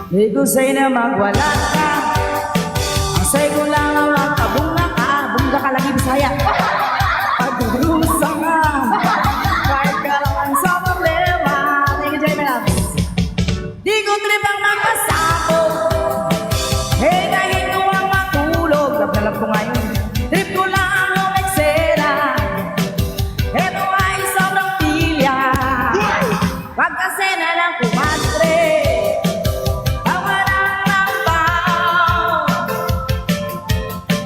Di ko sa'yo na magwala ka. Ang sa'yo ko lang ang makabunga ka. Bunga ka lagi Bisaya. Pagdurusa ka. Kahit ka lang sa problema. Thank you, Jamie Love. Di ko trip ang magpasabog. Hey, kahit ko ang matulog. Love ko ngayon. Trip ko lang ang umeksera. Ito ay sobrang pilya. Wag kasi na lang kumadre. Tawa lang ng bao.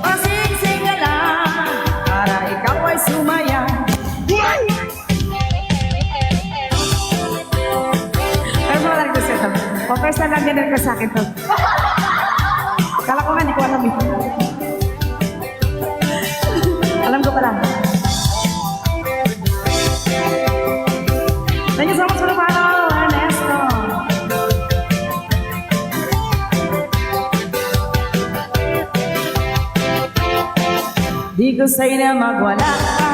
Pasingsing ka lang para ikaw ay sumaya. Pero mga lang gusto ito. First na lang din ko sa akin to. Kala ko nga, hindi ko alam ito. Alam ko pala. Thank you so much for the follow, Ernesto. Di ko sa'yo na magwala ka.